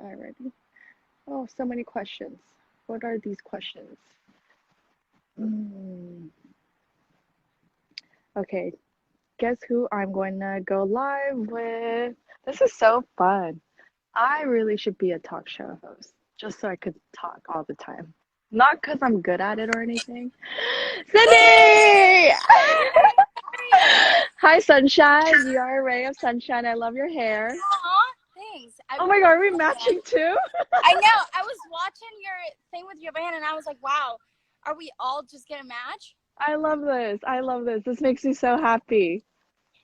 already. Oh, so many questions. What are these questions? Mm, okay, guess who I'm going to go live with? This is so fun. I really should be a talk show host just so I could talk all the time. Not because I'm good at it or anything. Sydney! Hi, sunshine. You are a ray of sunshine. I love your hair. Aw, thanks. Oh my God, are we matching too? I know. I was watching your thing with your band, and I was like, wow, are we all just gonna match? I love this. I love this. This makes me so happy.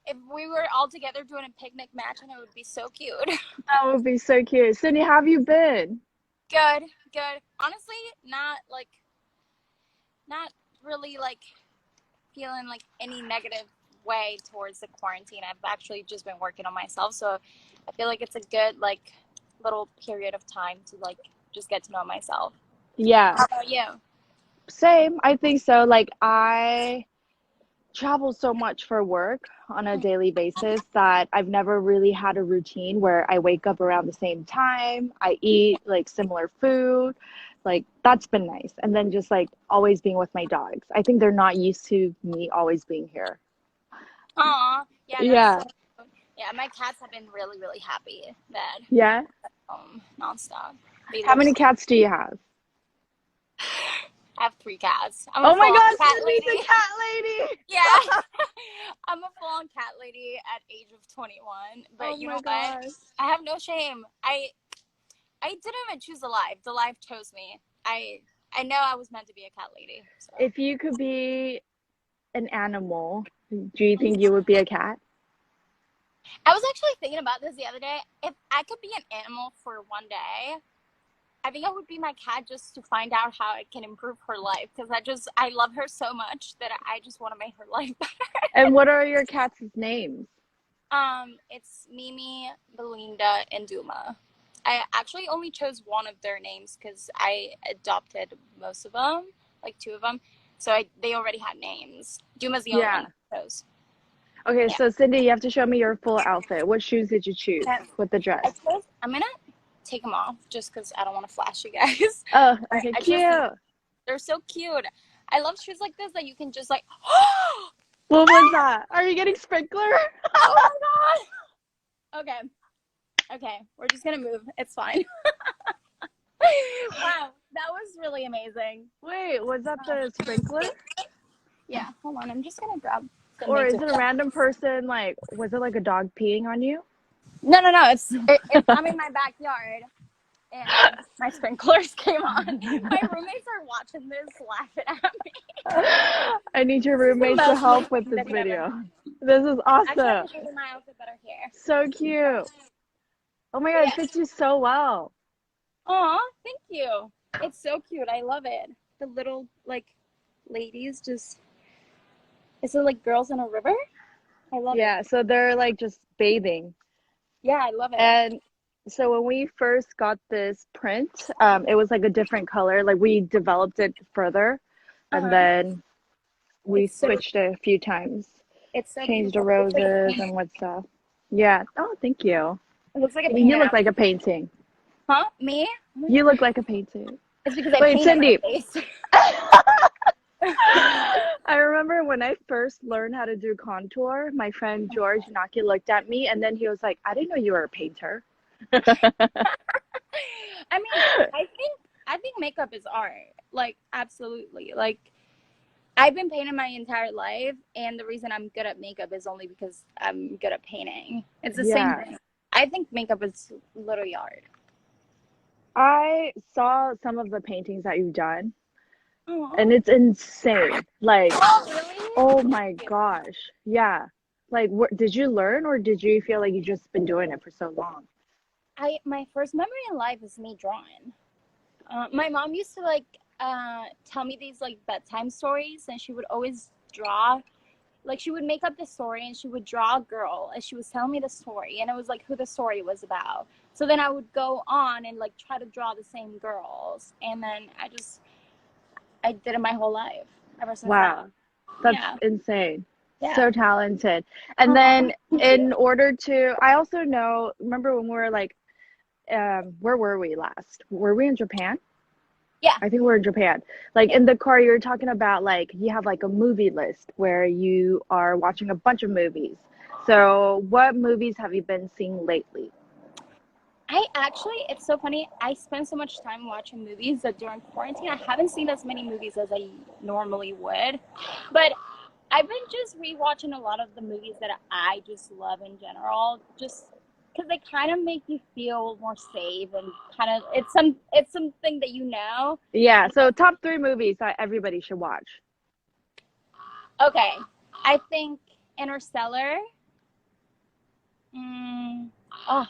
If we were all together doing a picnic matching, it would be so cute. That would be so cute. Sydney, how have you been? Good. Honestly, not really like feeling like any negative way towards the quarantine. I've actually just been working on myself, so I feel like it's a good like little period of time to like just get to know myself. Yeah, How about you? same. I think so. Like, I travel so much for work on a daily basis that I've never really had a routine where I wake up around the same time. I eat like similar food. Like, that's been nice. And then just like always being with my dogs. I think they're not used to me always being here. Aw, yeah, that's Yeah. so cute. Yeah, my cats have been really, really happy that Yeah. nonstop. They How live many so. cats do you have? I have 3 cats. I'm a Oh my full-on God, cat Sydney's lady. a cat lady. Yeah, I'm a full-on cat lady at age of 21. But Oh you my know what? gosh. I have no shame. I didn't even choose the life. The life chose me. I know I was meant to be a cat lady. So If you could be an animal, do you think you would be a cat? I was actually thinking about this the other day. If I could be an animal for one day, I think I would be my cat just to find out how I can improve her life because I love her so much that I just want to make her life better. And what are your cats' names? It's Mimi, Belinda, and Duma. I actually only chose one of their names because I adopted most of them, like 2 of them. So they already had names. Duma's the only one Yeah. I chose. Okay, Yeah. so Cindy, you have to show me your full outfit. What shoes did you choose Okay. with the dress? I'm gonna take them off just because I don't want to flash you guys. Oh, But okay, I chose cute. they're so cute. I love shoes like this that you can just like, What was that? Are you getting sprinkler? oh my God. Okay, we're just gonna move. It's fine. Wow, that was really amazing. Wait, was that the sprinkler? Yeah, hold on. I'm just gonna grab Or something is to. it a random person? Like, was it like a dog peeing on you? No. I'm in my backyard, and my sprinklers came on. My roommates are watching this, laughing at me. I need your This is the roommates to most help amazing with thing this that could ever. video. This is Actually, I awesome. can show you my outfit better here. So cute. Oh my But God, it yeah. fits you so well. Aw, thank you. It's so cute. I love it. The little like ladies just. Is it like girls in a river? I love it. Yeah, so they're like just bathing. Yeah, I love it. And so when we first got this print, it was like a different color. Like, we developed it further, and then we It's so switched it a few times, changed the beautiful. It looks like a roses painting. and what stuff. Yeah. Oh, thank you. It looks like a You painting. look like a painting. Huh? Me? Oh my You God. look like a painting. It's because I Wait, painted my Cindy. face. I remember when I first learned how to do contour, my friend George Naki looked at me and then he was like, I didn't know you were a painter. I mean, I think makeup is art. Like, absolutely. Like, I've been painting my entire life, and the reason I'm good at makeup is only because I'm good at painting. It's the same Yeah. thing. I think makeup is literally art. I saw some of the paintings that you've done Aw. and it's insane. Like, Oh, really? oh my gosh. Yeah. Like, did you learn or did you feel like you just been doing it for so long? My first memory in life is me drawing. My mom used to like tell me these like bedtime stories, and she would always draw. Like, she would make up the story, and she would draw a girl, and she was telling me the story, and it was like who the story was about. So then I would go on and like try to draw the same girls, and then I did it my whole life ever since Wow. then. That's Yeah. insane. Yeah. So talented. And Aw, then thank in you. order to, I also know, remember when we were like where were we last? Were we in Japan? Yeah. I think we're in Japan. Like Yeah. in the car, you're talking about like you have like a movie list where you are watching a bunch of movies. So, what movies have you been seeing lately? I actually, it's so funny. I spend so much time watching movies that during quarantine, I haven't seen as many movies as I normally would. But I've been just rewatching a lot of the movies that I just love in general, just because they kind of make you feel more safe and kind of it's something that you know. Yeah, so top three movies that everybody should watch. Okay, I think Interstellar. Mm, oh,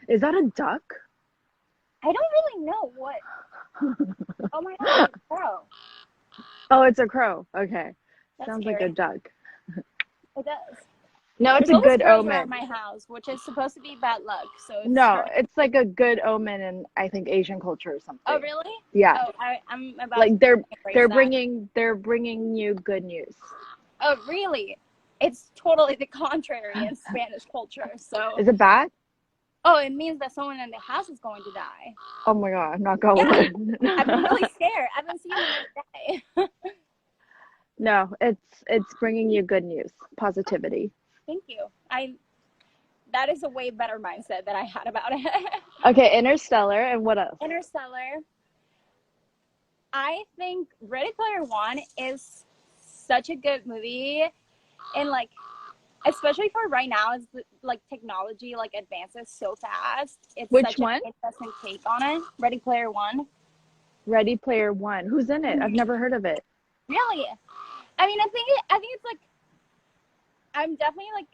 Is that a duck? I don't really know what. Oh my god, it's a crow. Oh, it's a crow. Okay. That's Sounds like a scary. duck. It does. No, it's There's a always good crows around omen. my house, which is supposed to be bad luck. So it's No, starting. it's like a good omen in I think Asian culture or Oh something. really? Yeah. Oh, I'm about to Like they're embrace they're that. bringing you good news. Oh really? It's totally the contrary in Spanish culture. So, Is it bad? oh, it means that someone in the house is going to die. Oh my god, I'm not going. Yeah, I've been really scared. I've been seeing them every day. No, it's bringing you good news, positivity. Thank you. That is a way better mindset that I had about it. Okay, Interstellar, and what else? Interstellar. I think Ready Player One is such a good movie, and like especially for right now, as like technology like advances so fast, it's Which such an one? interesting take on it. Ready Player One. Ready Player One. Who's in it? I've never heard of it. Really? I mean, I think it's like I'm definitely like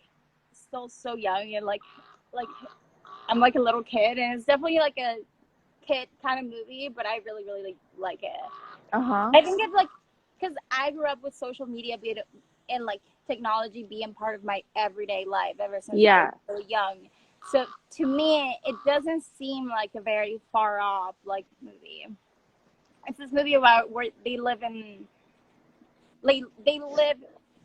still so young and like I'm like a little kid, and it's definitely like a kid kind of movie, but I really really like it. Uh-huh. I think it's like because I grew up with social media being and like technology being part of my everyday life ever since I Yeah. was really young. So to me, it doesn't seem like a very far off like movie. It's this movie about where they live in they live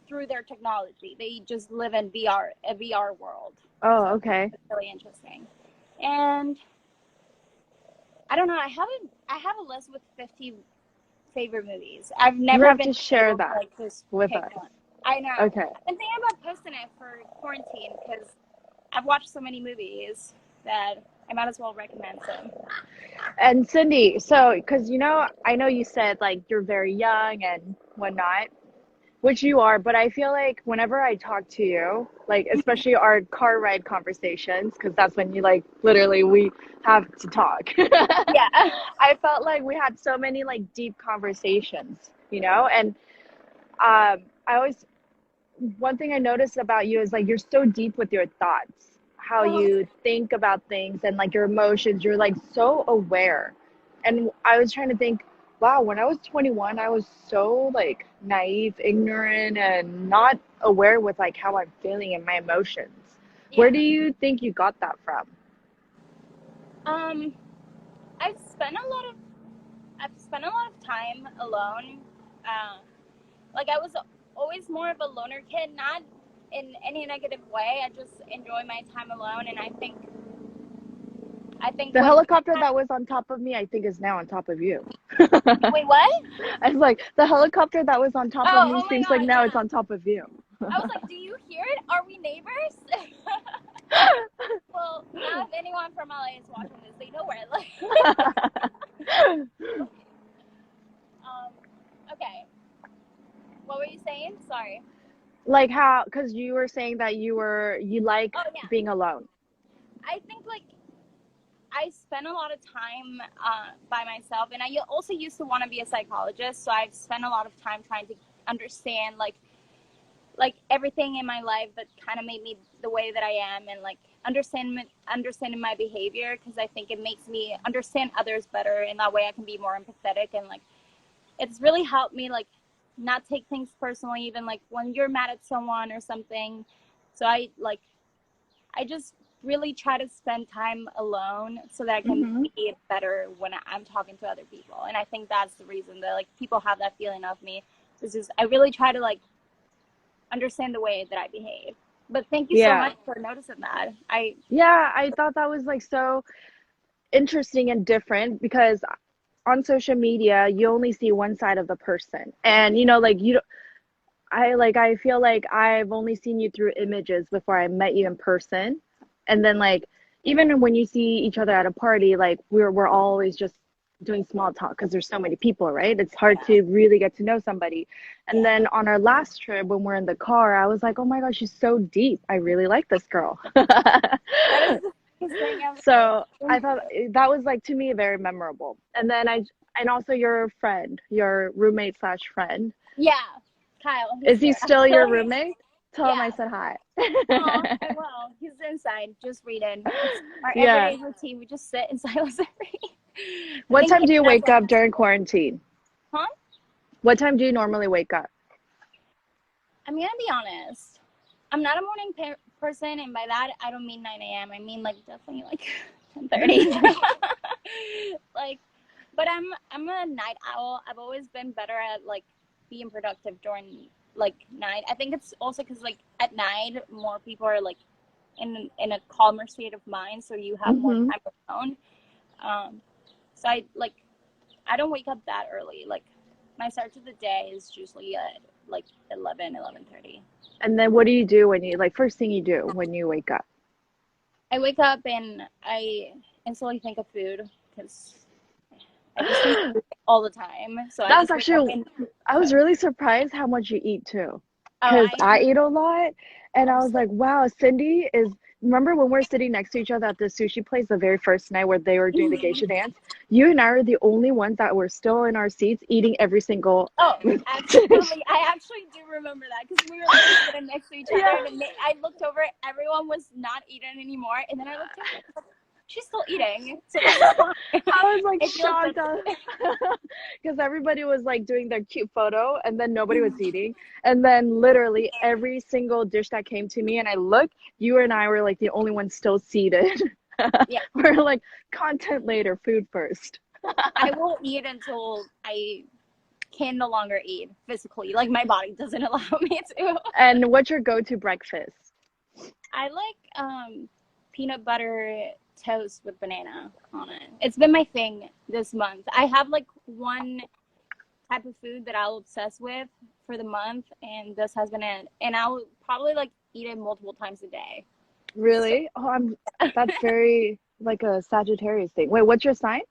through their technology. They just live in a VR world. Oh, So okay. it's really interesting. And I don't know. I have a list with 50 favorite movies. I've You never have been to share able to that like just with pick us. one. I know. Okay. I've been thinking about posting it for quarantine because I've watched so many movies that I might as well recommend some. And Cindy, so because I know you said like you're very young and whatnot, which you are, but I feel like whenever I talk to you, like especially our car ride conversations, because that's when you like literally we have to talk. Yeah. I felt like we had so many like deep conversations, and I always one thing I noticed about you is like you're so deep with your thoughts, how Oh, you think about things and like your emotions. You're like so aware. And I was trying to think, wow, when I was 21, I was so like naive, ignorant, and not aware with like how I'm feeling and my emotions. Where yeah. do you think you got that from? Um, I've spent a lot of I've spent a lot of time alone. Uh, like I was always more of a loner kid, not in any negative way. I just enjoy my time alone, and I think The when helicopter that was on top of me, I think is now on top of you. wait, what? I was like, the helicopter that was on top of Oh, me oh my seems like God, now it's yeah. on top of you. I was like, do you hear it? Are we neighbors? Well, now if anyone from LA is watching this, they know where I live. um, okay. What were you saying? Sorry. Like how, because you were saying that you like Oh yeah. being alone. I think like I spent a lot of time by myself, and I also used to want to be a psychologist. So I've spent a lot of time trying to understand like everything in my life that kind of made me the way that I am, and like understanding my behavior, because I think it makes me understand others better. In that way, I can be more empathetic, and like it's really helped me like not take things personally, even like when you're mad at someone or something. So I just really try to spend time alone so that I can Hmm. be better when I'm talking to other people. And I think that's the reason that like people have that feeling of me. Is just I really try to like understand the way that I behave. But thank you so Yeah. much for noticing that. I Yeah, I thought that was like so interesting and different because on social media you only see one side of the person. And like I feel like I've only seen you through images before I met you in person. And then like even when you see each other at a party, like we're always just doing small talk because there's so many people, right? It's hard yeah to really get to know somebody. And yeah. then on our last trip when we're in the car, I was like, "Oh my gosh, she's so deep. I really like this girl." That is the biggest thing ever. So I thought that was like to me very memorable. And then and also your friend, your roommate slash friend. Yeah, Kyle, he's Is he here still your actually. roommate? Tell him I Yeah. said hi. I will. He's inside, just reading. It's our Yeah. everyday routine. We just sit in silence and read. I What think time he do you does wake like up this. during quarantine? Huh? What time do you normally wake up? I'm gonna be honest. I'm not a morning person, and by that I don't mean 9 a.m. I mean like definitely like 10:30. Like, but I'm a night owl. I've always been better at like being productive during like night. I think it's also because like at night more people are like in a calmer state of mind, so you have more Hmm. time alone. Um, so I don't wake up that early. Like my start to the day is usually at like 11:30. And then what do you do when you like first thing you do when you wake up? I wake up and I instantly think of food because I just think of food all the time. So I That's just wake up actually, and I was really surprised how much you eat too. oh, Because I I am eat a lot and I was obsessed. like, wow, Cindy is, remember when we're sitting next to each other at the sushi place the very first night where they were doing the geisha dance? You and I are the only ones that were still in our seats eating every single Oh, dish. absolutely. I actually do remember that because we were literally sitting next to each other, Yeah. and I looked over, everyone was not eating anymore, and then I looked over, I was like, she's still eating, so this is fine. I was like I feel shocked good. because everybody was like doing their cute photo and then nobody was eating. And then literally every single dish that came to me and I looked, you and I were like the only ones still seated. Yeah, We're like content later, food first. I will eat until I can no longer eat physically. Like my body doesn't allow me to. And what's your go-to breakfast? I like peanut butter toast with banana on it. It's been my thing this month. I have like one type of food that I'll obsess with for the month, and this has been it. And I'll probably like eat it multiple times a day. So Really? Oh, that's very like a Sagittarius thing. Wait, what's your sign?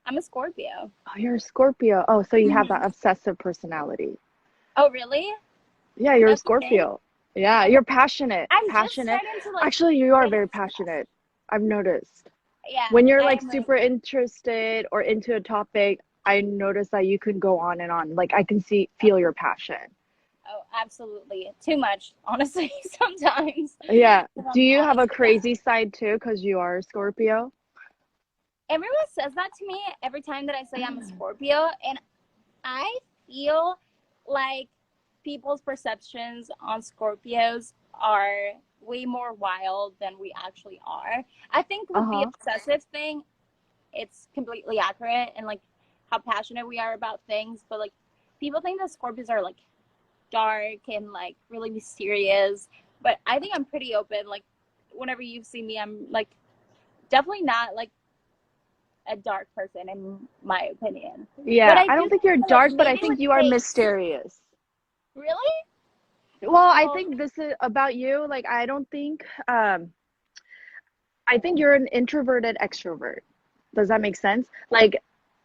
I'm a Scorpio. Oh, you're a Scorpio. Oh, so you have Hmm. that obsessive personality. Oh, really? Yeah, you're a That's the thing. Scorpio. Yeah, Okay. you're passionate. I'm just Passionate. starting to like Actually, you are get very into that. passionate. I've noticed. Yeah, When you're I like am really. super interested or into a topic, I notice that you can go on and on. Like I can feel your passion. Oh, absolutely. Too much, honestly, sometimes. Yeah. If Do I'm you have honest a with that. crazy side too? Because you are a Scorpio? Everyone says that to me every time that I say I'm a Scorpio, and I feel like people's perceptions on Scorpios are way more wild than we actually are. I think with the Uh-huh. obsessive thing, it's completely accurate and like how passionate we are about things, but like people think that Scorpios are like dark and like really mysterious, but I think I'm pretty open. Like whenever you see me, I'm like definitely not like a dark person in my opinion. But Yeah. I I do don't think think you're that like dark, but I maybe think with you are dates. mysterious. Really? Well, I Well, think this is about you. Like I think you're an introverted extrovert. Does that make sense? Like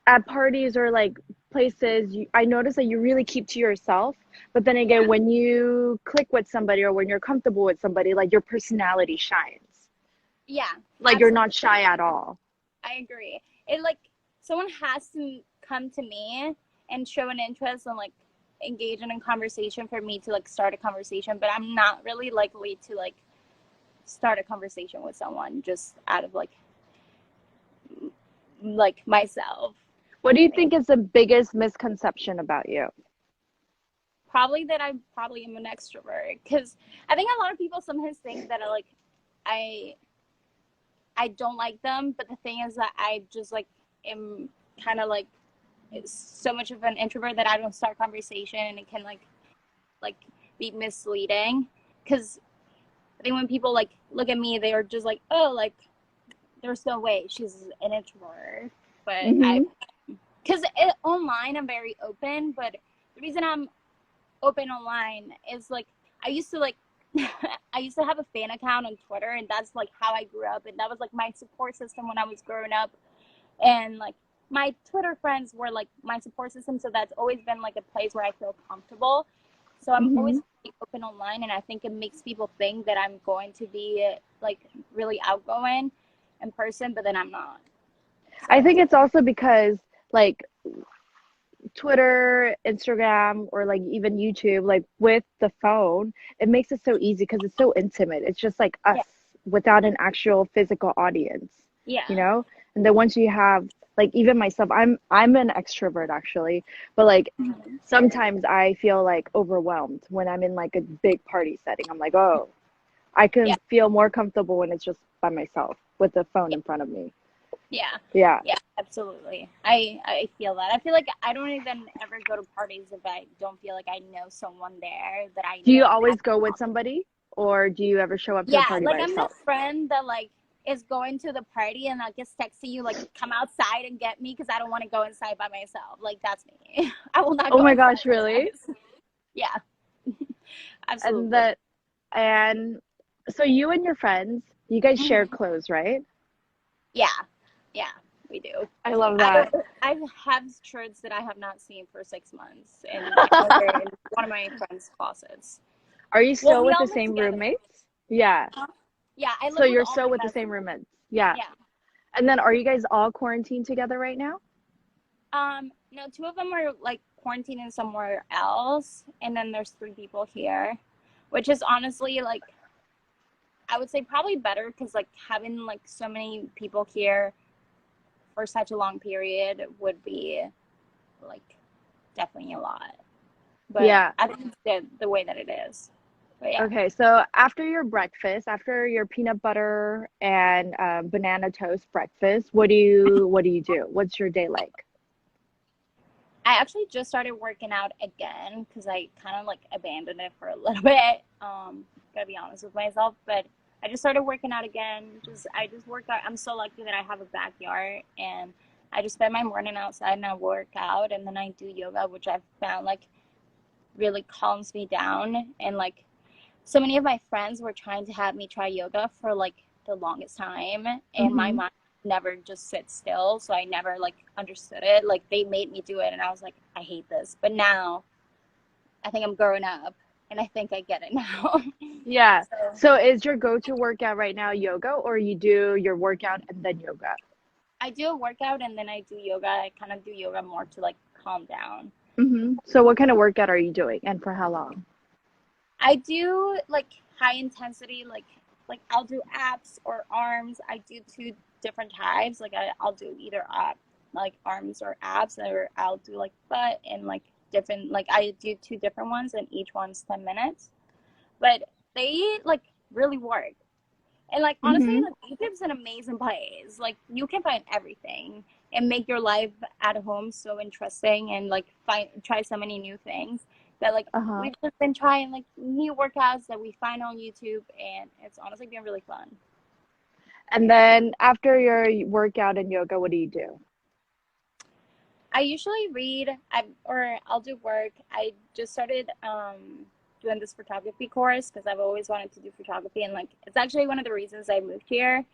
at parties or like places, I notice that you really keep to yourself. But then again, yeah, when you click with somebody or when you're comfortable with somebody, like your personality shines. yeah, Like you're not absolutely. shy at all. I agree. It like someone has to come to me and show an interest and like engage in a conversation for me to like start a conversation. But I'm not really likely to like start a conversation with someone just out of like myself. What do you Like, think is the biggest misconception about you? probably that I probably am an extrovert because I think a lot of people sometimes think that I I don't like them, but the thing is that I just like am kind of like so much of an introvert that I don't start conversation and it can like be misleading because I think when people like look at me, they are just like, oh, like there's no way she's an introvert. But Mm-hmm. because online I'm very open, but the reason I'm open online is like I used to like I used to have a fan account on Twitter, and that's like how I grew up, and that was like my support system when I was growing up, and like my Twitter friends were like my support system, so that's always been like a place where I feel comfortable. So I'm always Mm-hmm. really open online, and I think it makes people think that I'm going to be like really outgoing in person, but then I'm not. I So think it's also because like Twitter, Instagram, or like even YouTube, like with the phone, it makes it so easy because it's so intimate. It's just like us yeah, without an actual physical audience, you yeah, know? And then once you have like even myself, I'm an extrovert actually, but like mhm. sometimes I feel like overwhelmed when I'm in like a big party setting. I'm like, oh, I Yeah, can feel more comfortable when it's just by myself with the phone yeah, in front of me. yeah, Yeah. yeah, absolutely. I feel that. I feel like I don't even ever go to parties if I don't feel like I know someone there that I Do you know that. always go with somebody or do you ever show up to a Yeah, party like by I'm the yourself? friend that like is going to the party and like is texting you like come outside and get me because I don't want to go inside by myself. Like that's me. I will not Oh go my inside gosh, really? unless. Yeah, And absolutely. that and so you and your friends, you guys share Mhm. clothes, right? Yeah, yeah, we do. I love I that. I have shirts that I have not seen for 6 months, and I know they're in one of my friend's closets. Are you Well, still we with all the live same together. roommates? Yeah. Huh? Yeah, I So live with you're all still my with the best same friends. roommates. Yeah. Yeah. And then are you guys all quarantined together right now? No, two of them are like quarantining somewhere else, and then there's three people here, which is honestly like I would say probably better because like having like so many people here for such a long period would be like definitely a lot. But Yeah. I think it's the way that it is. But yeah, Okay, so after your breakfast, after your peanut butter and banana toast breakfast, what do you do? What's your day like? I actually just started working out again because I kind of like abandoned it for a little bit. Gotta be honest with myself, but I just started working out again. Just I just work out. I'm so lucky that I have a backyard, and I just spend my morning outside and I work out, and then I do yoga, which I've found like really calms me down. And like so many of my friends were trying to have me try yoga for like the longest time, and my Hmm. mind never just sits still, so I never like understood it. Like they made me do it, and I was like, I hate this. But now I think I'm growing up, and I think I get it now. Yeah. So So is your go-to workout right now yoga or you do your workout and then yoga? I do a workout, and then I do yoga. I kind of do yoga more to like calm down. So what kind of workout are you doing and for how long? I do like high intensity, like I'll do abs or arms. I do two different types. Like I'll do either like arms or abs, or I'll do like butt and like different. Like I do two different ones, and each one's 10 minutes. But they like really work. And like honestly, Hmm. like YouTube's an amazing place. Like you can find everything and make your life at home so interesting, and like find try so many new things that like Uh-huh. we've just been trying like new workouts that we find on YouTube, and it's honestly been really fun. And then after your workout and yoga, what do you do? I usually read or I'll do work. I just started doing this photography course because I've always wanted to do photography, and like it's actually one of the reasons I moved here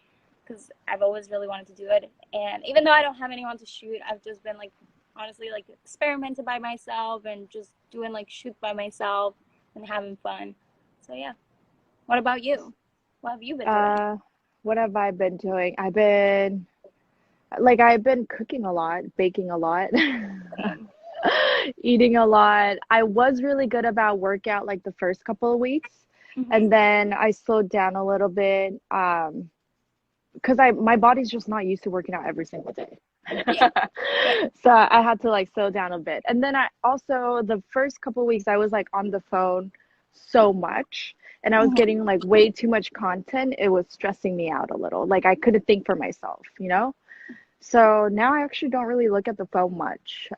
because I've always really wanted to do it. And even though I don't have anyone to shoot, I've just been like honestly like experimenting by myself and just doing like shoots by myself and having fun. So yeah. What about you? What have you been doing? Uh, what have I been doing? I've been cooking a lot, baking a lot, Same. eating a lot. I was really good about workout like the first couple of weeks, and Hmm. then I slowed down a little bit because I my body's just not used to working out every single day. Yeah. Yeah. So I had to like slow down a bit. And then I also the first couple of weeks I was like on the phone so much and I was Hmm. getting like way too much content. It was stressing me out a little. Like I couldn't think for myself, you know? So now I actually don't really look at the phone much.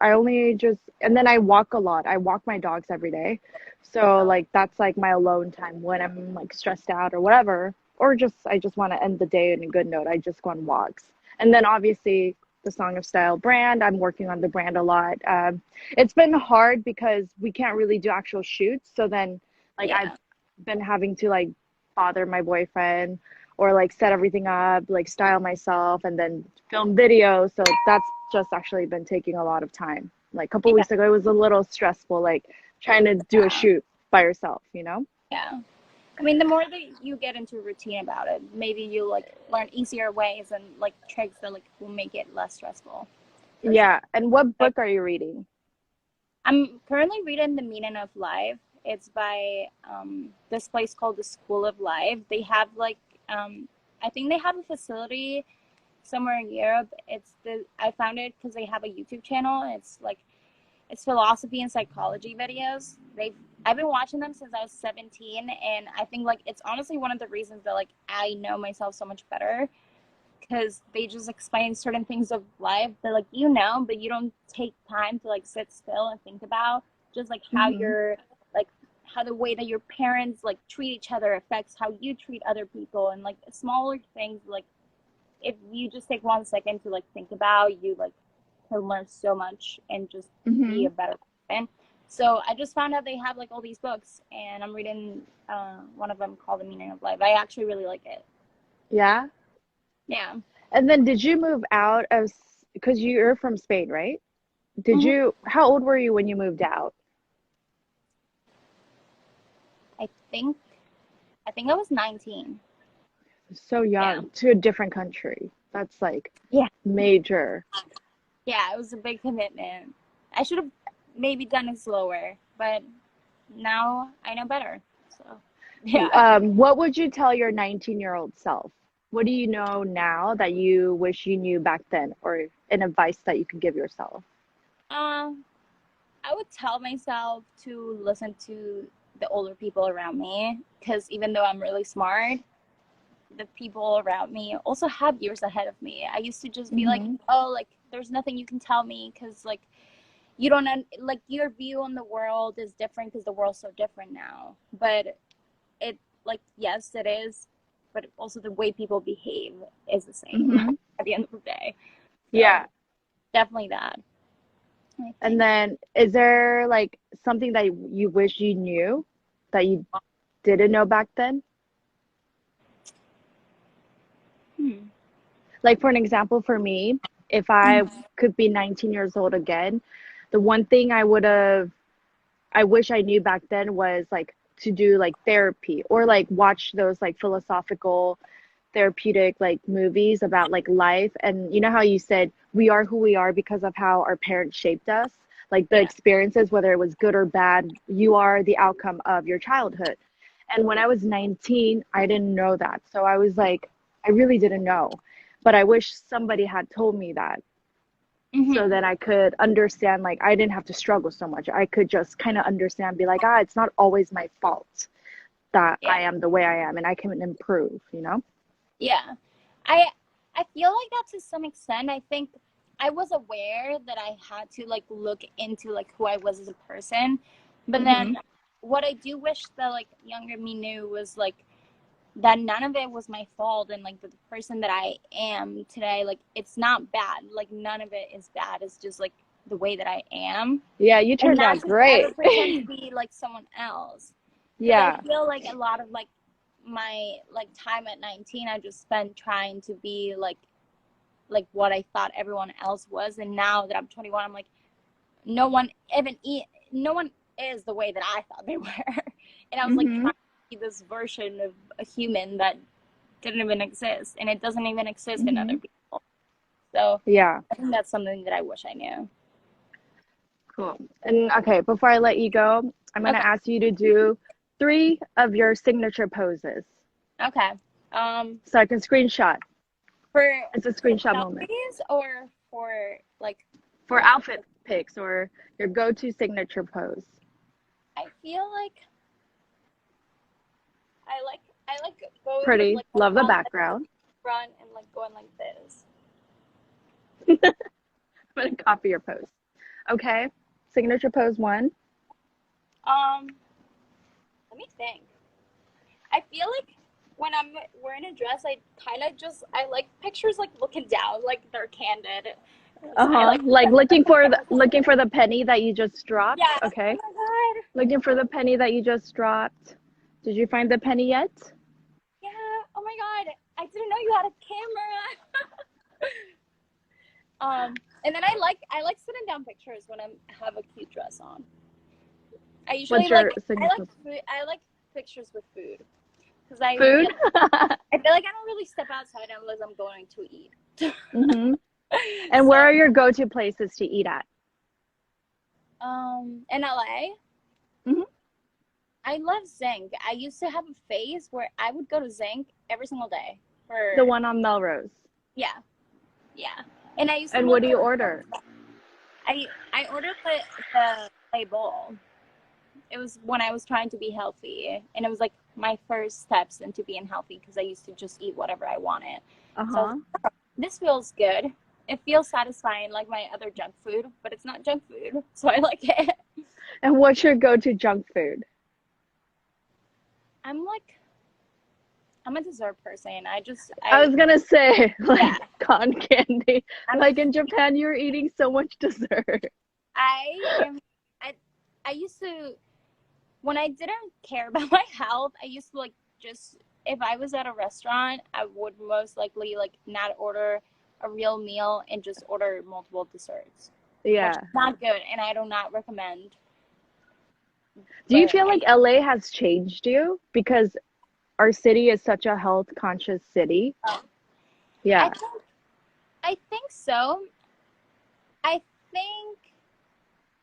I only just, and then I walk a lot. I walk my dogs every day. So like that's like my alone time when I'm like stressed out or whatever, or just I just want to end the day in a good note. I just go on walks. And then obviously the Song of Style brand, I'm working on the brand a lot. It's been hard because we can't really do actual shoots. So then like I've Yeah. been having to like bother my boyfriend or like set everything up, like style myself and then film videos. So that's just actually been taking a lot of time. Like a couple Yeah. weeks ago, it was a little stressful, like trying to do a Yeah. shoot by yourself, you know? Yeah. I mean, the more that you get into a routine about it, maybe you like learn easier ways and like tricks that like will make it less stressful. For sure. Yeah. And what So book are you reading? I'm currently reading The Meaning of Life. It's by this place called the School of Life. They have like I think they have a facility somewhere in Europe. I found it because they have a YouTube channel. It's like it's philosophy and psychology videos. I've been watching them since I was 17, and I think like it's honestly one of the reasons that like I know myself so much better because they just explain certain things of life that like but you don't take time to like sit still and think about just like how Mm-hmm. you're like how the way that your parents like treat each other affects how you treat other people and like smaller things like if you just take 1 second to like think about you like can learn so much and just be Mm-hmm. a better person. So I just found out they have like all these books and I'm reading one of them called The Meaning of Life. I actually really like it. Yeah. Yeah. And then did you move out of, because you're from Spain, right? Hmm. How old were you when you moved out? I think I was 19. So Yeah. young to a different country. That's like Yeah. major. Yeah, it was a big commitment. I should have maybe done it slower, but now I know better. So, yeah. What would you tell your 19-year-old self? What do you know now that you wish you knew back then, or an advice that you could give yourself? Um, I would tell myself to listen to the older people around me because even though I'm really smart, the people around me also have years ahead of me. I used to just be like, Mm-hmm. oh, like there's nothing you can tell me because like you don't like your view on the world is different because the world's so different now. But it like yes, it is, but also the way people behave is the same Mm-hmm. at the end of the day. So Yeah. definitely that. I And think. then is there like something that you wish you knew that you didn't know back then? Hmm. Like for an example, for me, if I could be 19 years old again, the one thing I wish I knew back then was like to do like therapy or like watch those like philosophical therapeutic like movies about like life. And you know how you said we are who we are because of how our parents shaped us, like the Yeah. experiences, whether it was good or bad, you are the outcome of your childhood. And when I was 19, I didn't know that. So I was like, I really didn't know. But I wish somebody had told me that so Hmm. that I could understand, like, I didn't have to struggle so much. I could just kind of understand, be like, it's not always my fault that Yeah. I am the way I am and I can improve, you know? Yeah. I I feel like that to some extent. I think I was aware that I had to like look into like who I was as a person. But Mm-hmm. then what I do wish that like younger me knew was like that none of it was my fault and like the person that I am today, like it's not bad. Like none of it is bad. It's just like the way that I am. Yeah, you And turned not out to ever great. pretend to be like someone else. Because I Yeah. feel like a lot of like my like time at 19 I just spent trying to be like what I thought everyone else was, and now that I'm 21 I'm like no one even no one is the way that I thought they were. And I was like Mm-hmm. trying to be this version of a human that didn't even exist and it doesn't even exist in Mm-hmm. other people. So Yeah. I think that's something that I wish I knew. Cool. And okay, before I let you go, I'm gonna Okay. ask you to do 3 of your signature poses. Okay. um So I can screenshot. for It's a for screenshot moment. selfies or for like For outfit picks or your go-to signature pose. I feel like I like going with Pretty. like my Love the palm at the background. front and like going like this. I'm gonna copy your pose. Okay. Signature pose one. Um, let me think. I feel like when I'm wearing a dress, I like pictures like looking down, like they're candid. 'Cause I Uh-huh. like Like looking for the penny that you just dropped. yeah. Oh Okay. my god. Looking for the penny that you just dropped. Did you find the penny yet? Yeah. Oh my god. I didn't know you had a camera. And then I like sitting down pictures when I have a cute dress on. I What's usually your I like signature food. I like pictures with food because food? I feel like I don't really step outside unless I'm going to eat. Mm-hmm. And So where are your go-to places to eat at? in LA, Hmm. I love Zinc. I used to have a phase where I would go to Zinc every single day The for one on Melrose. yeah, yeah. And I used to And make what do you order? I ordered the play bowl. It was when I was trying to be healthy, and it was like my first steps into being healthy because I used to just eat whatever I wanted. So I was Uh-huh. like, this feels good. It feels satisfying like my other junk food, but it's not junk food, so I like it. And what's your go-to junk food? I'm like I'm a dessert person. I was gonna say, Yeah. like cotton candy. I'm a Like in Japan, you're eating so much dessert. I am I I used to when I didn't care about my health, I used to like just if I was at a restaurant, I would most likely like not order a real meal and just order multiple desserts, which Yeah. is not good and I do not recommend. Do you But feel like LA has changed you? Because our city is such a health conscious city. I Yeah. think I think so. I think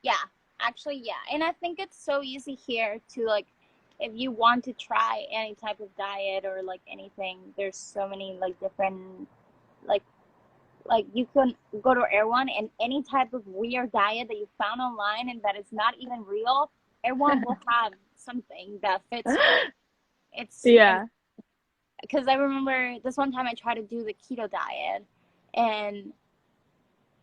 yeah, actually yeah. And I think it's so easy here to like if you want to try any type of diet or like anything, there's so many like different like you can go to Erewhon and any type of weird diet that you found online and that is not even real, Erewhon will have something that fits for you. It's and Yeah. because I remember this one time I tried to do the keto diet and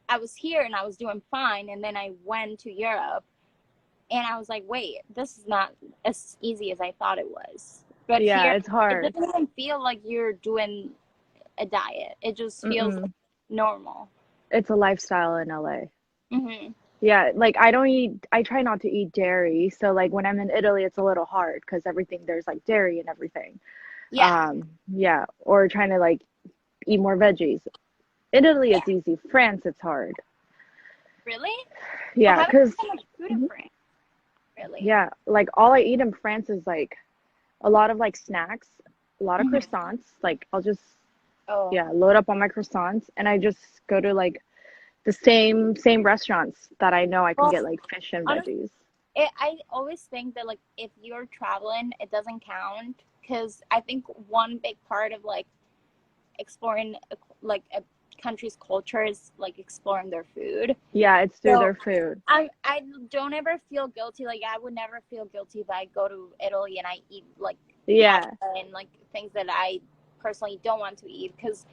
I was here and I was doing fine and then I went to Europe and I was like, wait, this is not as easy as I thought it was. But Yeah, here it's it hard. doesn't even feel like you're doing a diet. It just feels like Mm-mm. normal. It's a lifestyle in LA. Hmm. Yeah, like I try not to eat dairy. So like when I'm in Italy, it's a little hard because everything there's like dairy and everything. Yeah, Yeah, or trying to like eat more veggies. Italy, yeah. it's easy. France, it's hard. Really? I Yeah, haven't because had much food in France. Really? yeah, like all I eat in France is like a lot of like snacks, a lot of Hmm. croissants. Like I'll just Oh, yeah, load up on my croissants and I just go to like the same restaurants that I know I can well, get like fish and honestly, veggies. I always think that like if you're traveling, it doesn't count because I think one big part of like exploring like a country's culture is like exploring their food. Yeah, it's through So their food. I don't ever feel guilty. Like I would never feel guilty if I go to Italy and I eat like pasta Yeah. and like things that I personally don't want to eat because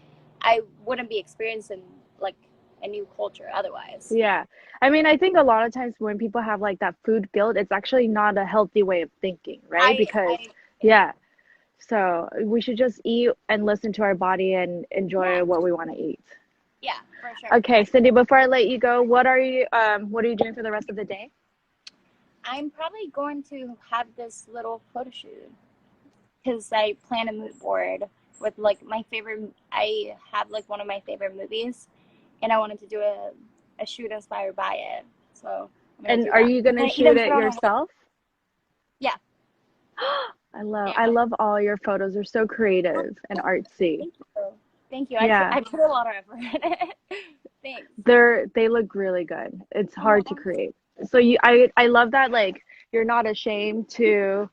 I wouldn't be experiencing like a new culture otherwise. Yeah. I mean, I think a lot of times when people have like that food guilt, it's actually not a healthy way of thinking, right? Because I yeah, yeah, so we should just eat and listen to our body and yeah, enjoy what we want to eat. yeah, for sure. Okay, Cindy, before I let you go, what are you doing for the rest of the day? I'm probably going to have this little photo shoot because I plan a mood board with like my favorite. I have like one of my favorite movies, and I wanted to do a shoot inspired by it. So I'm gonna And do are that. you I'm gonna gonna shoot even it put on a yourself? yeah, I yeah. love all your photos. They're so creative and artsy. Thank you, thank you. Yeah. I put a lot of effort in it. Thanks. They look really good. It's hard to Oh, create. So I love that like you're not ashamed to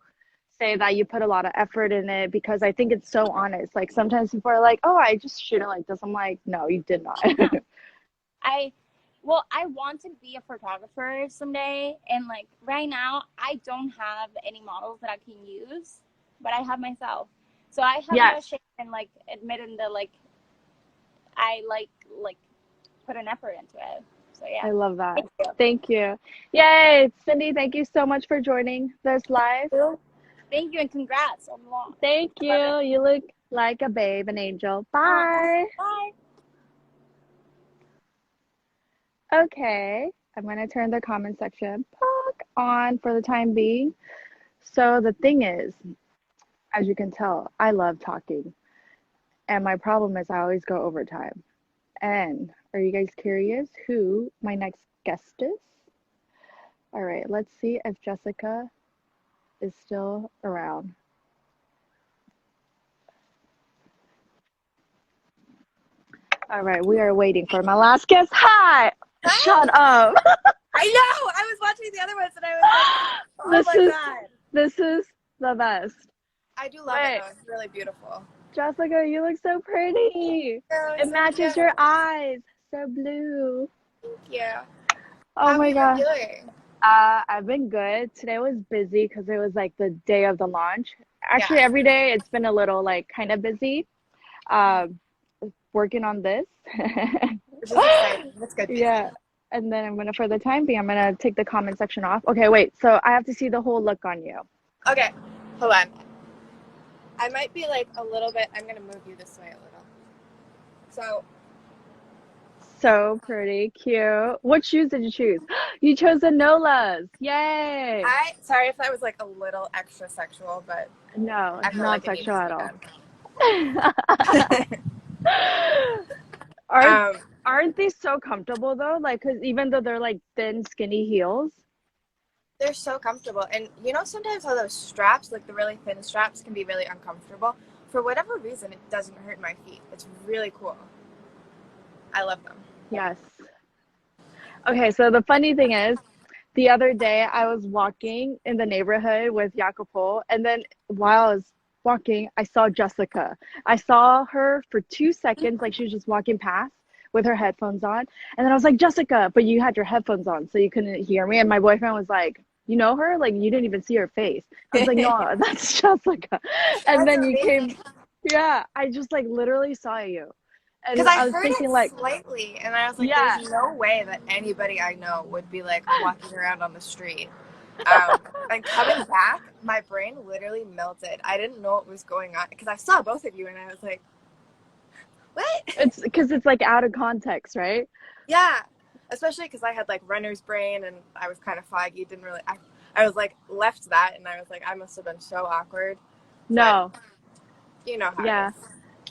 say that you put a lot of effort in it because I think it's so honest. Like sometimes people are like, "Oh, I just shoot it like this." I'm like, "No, you did not." I well, I want to be a photographer someday, and like right now, I don't have any models that I can use, but I have myself. So I have no Yes. shame in like admitting that like I like put an effort into it. So yeah. I love that. Thank you. Thank you. Yay, Cindy, thank you so much for joining this live. Thank you and congrats on the launch. Thank you. You look like a babe, an angel. Bye. Bye. Okay, I'm going to turn the comment section back on for the time being. So the thing is, as you can tell, I love talking. And my problem is I always go overtime. And are you guys curious who my next guest is? All right, let's see if Jessica is still around. All right, we are waiting for my last guest. Hi! Shut up. I know! I was watching the other ones and I was like, oh my God. This is the best. I do love it though. It's really beautiful. Jessica, you look so pretty. It matches your eyes. So blue. Thank you. Oh my God. How are you doing? I've been good. Today was busy because it was like the day of the launch. Actually, every day it's been a little like kind of busy. Working on this. Which is exciting. That's good. Yeah. And then for the time being, I'm gonna take the comment section off. Okay, wait. So I have to see the whole look on you. Okay, hold on. I might be like a little bit. I'm gonna move you this way a little. So pretty, cute. What shoes did you choose? You chose the Nolas. Yay! Sorry if that was like a little extra sexual, but No, I feel not like sexual at all. Aren't they so comfortable though? Like, cause even though they're like thin, skinny heels, they're so comfortable. And you know, sometimes how those straps, like the really thin straps, can be really uncomfortable. For whatever reason, it doesn't hurt my feet. It's really cool. I love them. yes. Okay, so the funny thing is, the other day I was walking in the neighborhood with Jacopo, and then while I was walking, I saw Jessica. I saw her for 2 seconds, like she was just walking past with her headphones on. And then I was like, Jessica, but you had your headphones on, so you couldn't hear me. And my boyfriend was like, you know her? Like, you didn't even see her face. I was like, no, that's Jessica. And then you came, yeah, I just like literally saw you. And Because I was heard thinking it like, slightly, and I was like, yeah. there's no way that anybody I know would be like walking around on the street. And coming back, my brain literally melted. I didn't know what was going on because I saw both of you and I was like, what? It's because it's like out of context, right? Yeah, especially because I had like runner's brain and I was kind of foggy. Didn't really, I was like left that and I was like, I must have been so awkward. No. But you know how yeah. it is.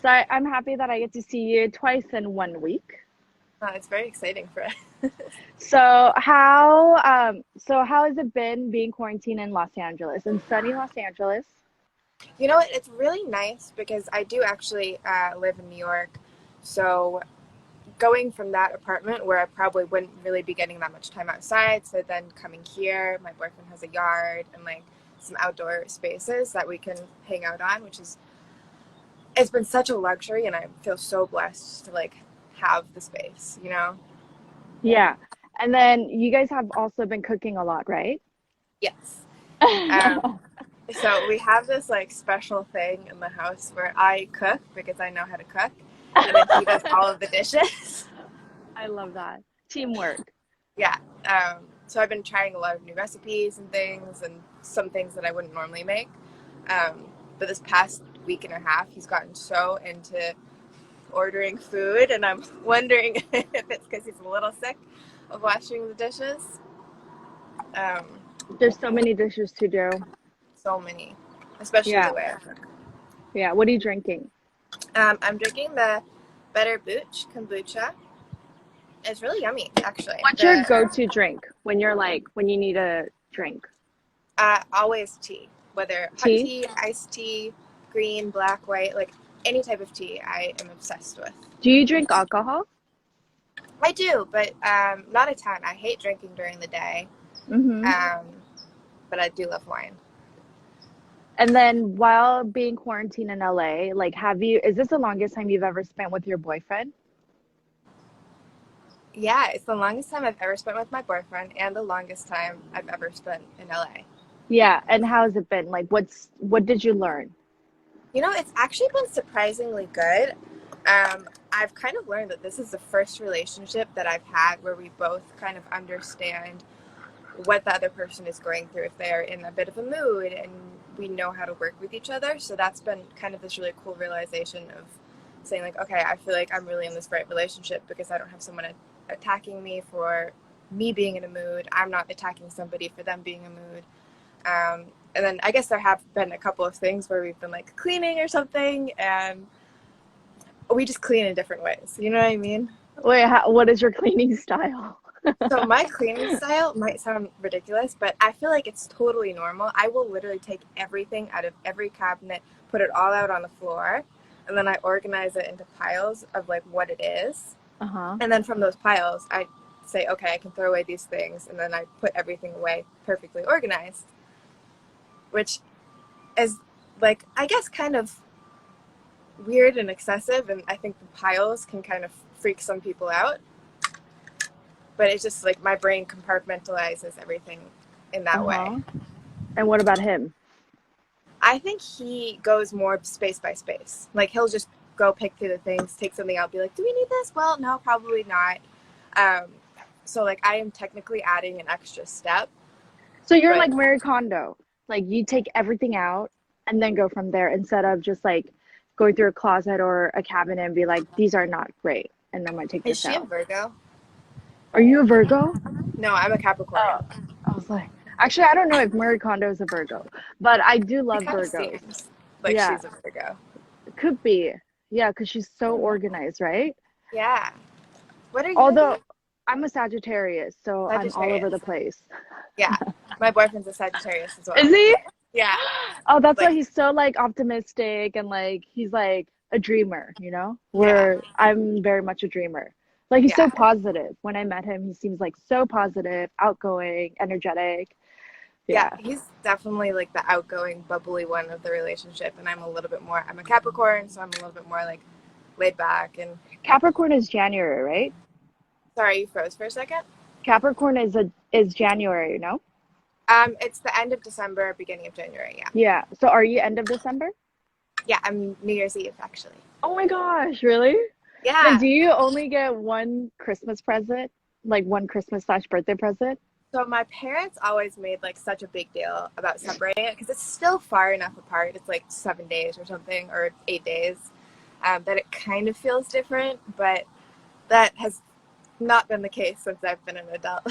So I'm happy that I get to see you twice in 1 week. It's very exciting for us. So how has it been being quarantined in Los Angeles, in sunny Los Angeles? You know what? It's really nice because I do actually live in New York. So going from that apartment where I probably wouldn't really be getting that much time outside, so then coming here, my boyfriend has a yard and like some outdoor spaces that we can hang out on, which is, it's been such a luxury and I feel so blessed to like have the space, you know? Yeah. And then you guys have also been cooking a lot, right? Yes. So we have this like special thing in the house where I cook because I know how to cook, and then he does all of the dishes. I love that. Teamwork. Yeah. So I've been trying a lot of new recipes and things, and some things that I wouldn't normally make. But this past week and a half, he's gotten so into ordering food, and I'm wondering if it's because he's a little sick of washing the dishes. There's so many dishes to do. So many, especially the way I cook. Yeah. What are you drinking? I'm drinking the Better Booch kombucha. It's really yummy, actually. What's your go-to drink when you need a drink? Always tea. Whether hot tea, iced tea, green, black, white, like any type of tea I am obsessed with. Do you drink alcohol? I do, but not a ton. I hate drinking during the day. Mm-hmm. But I do love wine. And then while being quarantined in LA, like is this the longest time you've ever spent with your boyfriend? Yeah, it's the longest time I've ever spent with my boyfriend and the longest time I've ever spent in LA. Yeah, and how has it been? Like what did you learn? You know, it's actually been surprisingly good. I've kind of learned that this is the first relationship that I've had where we both kind of understand what the other person is going through if they're in a bit of a mood, and we know how to work with each other. So that's been kind of this really cool realization of saying like, okay, I feel like I'm really in this right relationship because I don't have someone attacking me for me being in a mood. I'm not attacking somebody for them being in a mood. And then I guess there have been a couple of things where we've been like cleaning or something, and we just clean in different ways. You know what I mean? Wait, what is your cleaning style? So my cleaning style might sound ridiculous, but I feel like it's totally normal. I will literally take everything out of every cabinet, put it all out on the floor, and then I organize it into piles of like what it is. Uh-huh. And then from those piles, I say, okay, I can throw away these things, and then I put everything away perfectly organized, which is like, I guess, kind of weird and excessive, and I think the piles can kind of freak some people out. But it's just like my brain compartmentalizes everything in that way. Uh-huh. And what about him? I think he goes more space by space. Like he'll just go pick through the things, take something out, be like, do we need this? Well, no, probably not. So like I am technically adding an extra step. So you're like Marie Kondo. Like you take everything out and then go from there instead of just like going through a closet or a cabinet and be like, these are not great. And I'm going to take Is this she a out. Virgo? Are you a Virgo? No, I'm a Capricorn. Oh, I was like, actually, I don't know if Marie Kondo is a Virgo, but I do It love kind of Virgos. seems like Yeah, she's a Virgo. could be. Yeah, because she's so organized, right? Yeah. What are you Although again? I'm a Sagittarius, so I'm all over the Sagittarius. place. Yeah. My boyfriend's a Sagittarius as well. Is he? Yeah. Oh, that's why Like, he's so like optimistic and like he's like a dreamer, you know? yeah. Where I'm very much a dreamer. Like he's Yeah. so positive. When I met him, he seems like so positive, outgoing, energetic. Yeah, Yeah. he's definitely like the outgoing, bubbly one of the relationship, and I'm a Capricorn, so I'm a little bit more like laid back and. Capricorn is January, right? Sorry, you froze for a second. Capricorn is January, no? It's the end of December, beginning of January. Yeah. Yeah. So are you end of December? Yeah, I'm New Year's Eve actually. Oh my gosh, really? Like, Yeah. do you only get one Christmas present? Like one Christmas/birthday present? So my parents always made like such a big deal about separating it because it's still far enough apart. It's like 7 days or something, or 8 days, that it kind of feels different. But that has not been the case since I've been an adult.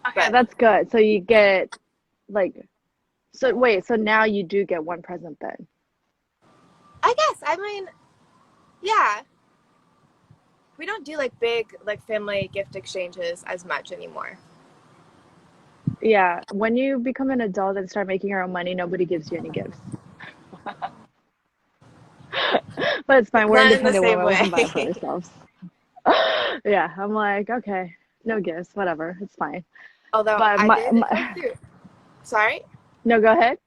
Okay, that's good. So you get like, so wait, so now you do get one present then? I guess. I mean, yeah. We don't do like big like family gift exchanges as much anymore. Yeah. When you become an adult and start making your own money, nobody gives you any gifts. But it's fine. We're Not in the independent same women. We way. can buy it for ourselves. Yeah. I'm like, okay, no gifts, whatever. It's fine. Although But I did go through. Sorry? no, go ahead.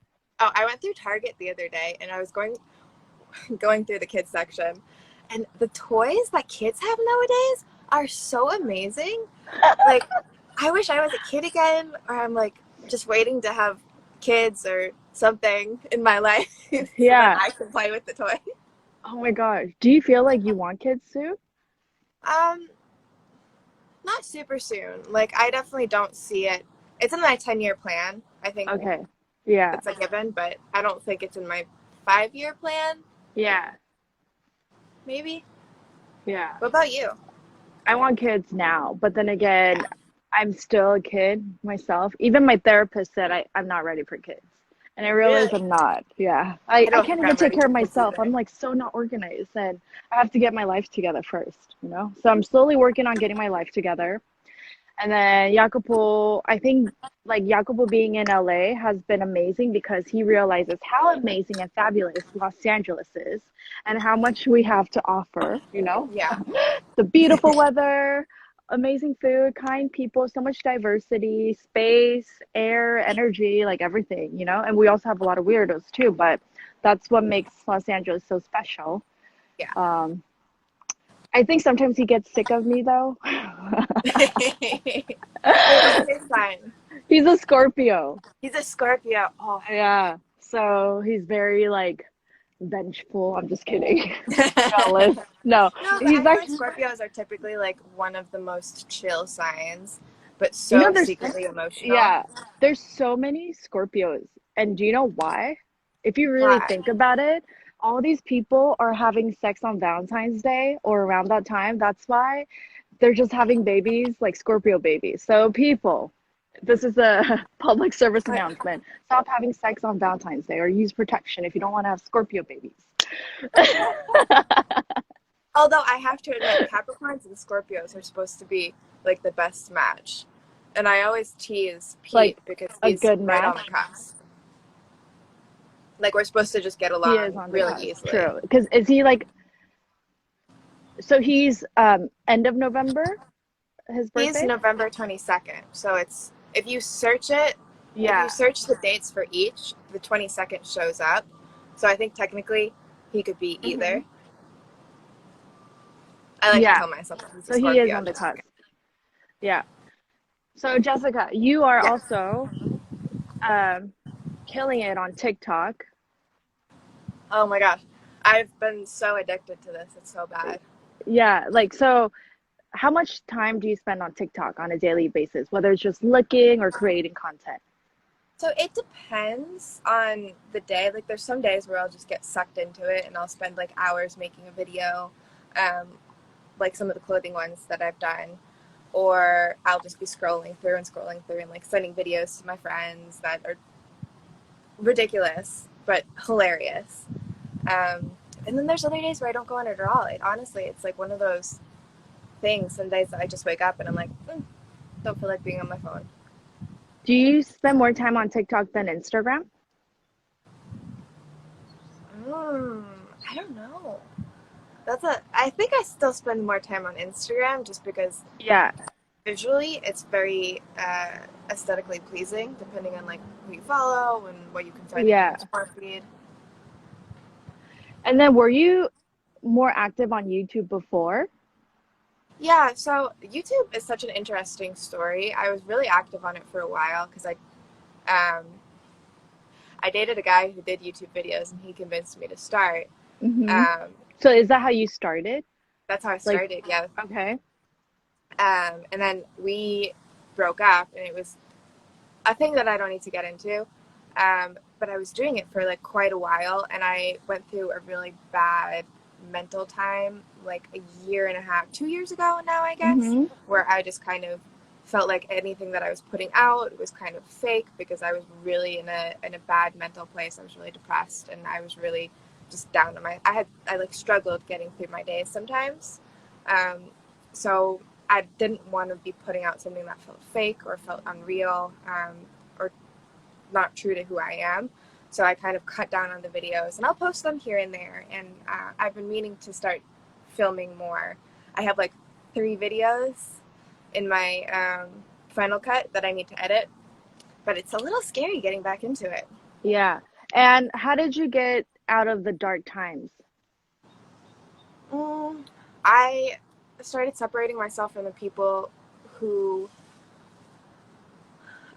Oh, I went through Target the other day and I was going through the kids section, and the toys that kids have nowadays are so amazing. Like, I wish I was a kid again, or I'm like just waiting to have kids or something in my life so Yeah. that I can play with the toy. Oh my gosh. Do you feel like you want kids soon? Not super soon. Like, I definitely don't see it. It's in my 10-year plan. I think Okay. Yeah. it's a given, but I don't think it's in my 5-year plan. Yeah. Maybe. Yeah. What about you? I want kids now, but then again, I'm still a kid myself. Even my therapist said I'm not ready for kids. And I realize Really? I'm not. Yeah. I don't can't think even I'm take ready care of for kids myself. either. I'm like so not organized and I have to get my life together first, you know? So I'm slowly working on getting my life together. And then Jacopo, I think like Jacopo being in LA has been amazing because he realizes how amazing and fabulous Los Angeles is and how much we have to offer, you know? Yeah. The beautiful weather, amazing food, kind people, so much diversity, space, air, energy, like everything, you know? And we also have a lot of weirdos too, but that's what makes Los Angeles so special. Yeah. I think sometimes he gets sick of me though. Wait, what's his sign? He's a Scorpio. He's a Scorpio. Oh, Yeah. So he's very like vengeful. I'm just kidding. Jealous. No, No, but he's I find actually, Scorpios are typically like one of the most chill signs, but you know, so secretly emotional. yeah, there's so many Scorpios. And do you know why? If you really Why? think about it, all these people are having sex on Valentine's Day or around that time. That's why they're just having babies, like Scorpio babies. So, people, this is a public service But announcement. Stop having sex on Valentine's Day or use protection if you don't want to have Scorpio babies. although I have to admit, Capricorns and Scorpios are supposed to be like the best match. And I always tease Like Pete because a he's good right on match. the cusp. Like we're supposed to just get He is along on the really cusp. easily. True. Because is he like, so he's end of November, his He's birthday? November 22nd. So it's if you search it, if you Yeah. search the dates for each, the 22nd shows up. So I think technically he could be Hmm. either. I like to Yeah. tell myself that he's a So he is Scorpio on the just cusp. Yeah. So Jessica, you are yeah. also um killing it on TikTok. Oh my gosh. I've been so addicted to this. It's so bad. Yeah, like so how much time do you spend on TikTok on a daily basis, whether it's just looking or creating content? So it depends on the day. Like there's some days where I'll just get sucked into it and I'll spend like hours making a video, um, like some of the clothing ones that I've done. Or I'll just be scrolling through and like sending videos to my friends that are ridiculous but hilarious. Um, and then there's other days where I don't go on it at all. Honestly, it's like one of those things. Some days I just wake up and I'm like, don't feel like being on my phone. Do you spend more time on TikTok than Instagram? Mm, I don't know. I think I still spend more time on Instagram just because Yeah. visually it's very aesthetically pleasing depending on like who you follow and what you can find in your Yeah. explore feed. And then were you more active on YouTube before? Yeah, so YouTube is such an interesting story. I was really active on it for a while because um, I dated a guy who did YouTube videos and he convinced me to start. Mm-hmm. Um, So is that how you started? that's how I Like, started, yeah. okay. And then we broke up and it was a thing that I don't need to get into. But I was doing it for like quite a while and I went through a really bad mental time like a year and a half, 2 years ago now, I guess, Mm-hmm. where I just kind of felt like anything that I was putting out was kind of fake because I was really in a bad mental place. I was really depressed and I was really just down on I like struggled getting through my days sometimes. Um, so I didn't want to be putting out something that felt fake or felt unreal, or not true to who I am. So I kind of cut down on the videos and I'll post them here and there. And I've been meaning to start filming more. I have like 3 videos in my Final Cut that I need to edit, but it's a little scary getting back into it. Yeah. And how did you get out of the dark times? I started separating myself from the people who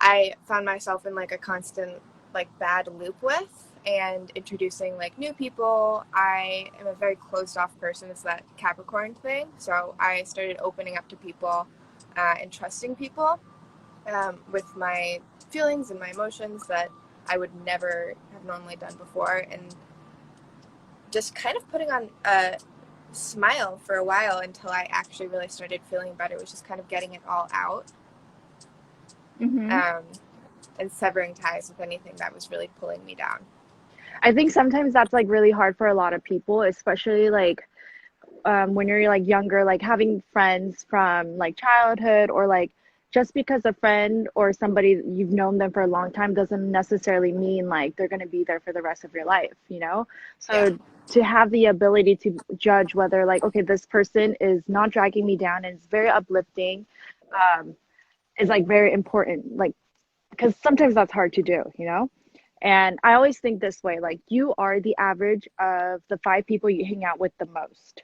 I found myself in like a constant like bad loop with and introducing like new people. I am a very closed off person. It's that Capricorn thing. So I started opening up to people and trusting people with my feelings and my emotions that I would never have normally done before. And just kind of putting on a smile for a while until I actually really started feeling better, which is kind of getting it all out. Mm-hmm. Um, and severing ties with anything that was really pulling me down. I think sometimes that's like really hard for a lot of people, especially like when you're like younger, like having friends from like childhood or like just because a friend or somebody you've known them for a long time doesn't necessarily mean like they're going to be there for the rest of your life, you know? Yeah. So to have the ability to judge whether like, okay, this person is not dragging me down and it's very uplifting, um, is like very important. Like, because sometimes that's hard to do, you know? And I always think this way, like you are the average of the 5 people you hang out with the most.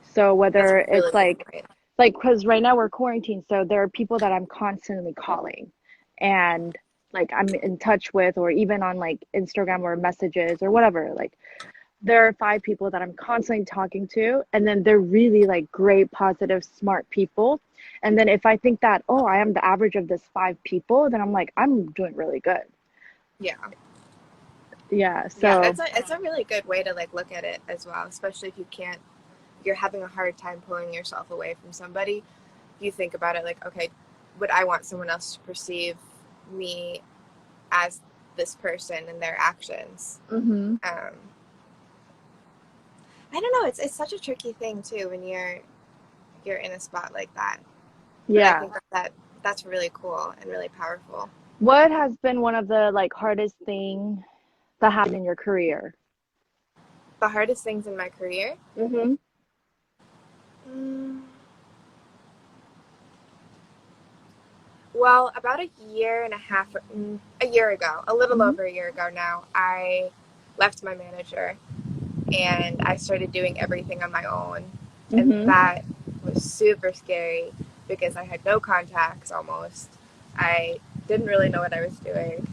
So That's whether a really it's good point. like because right now we're quarantined, so there are people that I'm constantly calling and like I'm in touch with, or even on like Instagram or messages or whatever. Like there are 5 people that I'm constantly talking to, and then they're really like great, positive, smart people. And then if I think that, oh, I am the average of this 5 people, then I'm like, I'm doing really good. Yeah. Yeah. Yeah, So, it's a really good way to like look at it as well, especially if you're having a hard time pulling yourself away from somebody. You think about it like, okay, would I want someone else to perceive me as this person and their actions? mhm. I don't know. It's such a tricky thing too when you're in a spot like that. But I Yeah. think that's really cool and really powerful. What has been one of the like hardest thing that happened in your career? The hardest things in my career. Mm-hmm. Mm, well, about a year and a half, a year ago, a little Mm-hmm. over a year ago now, I left my manager and I started doing everything on my own. And Mm-hmm. that was super scary because I had no contacts almost. I didn't really know what I was doing.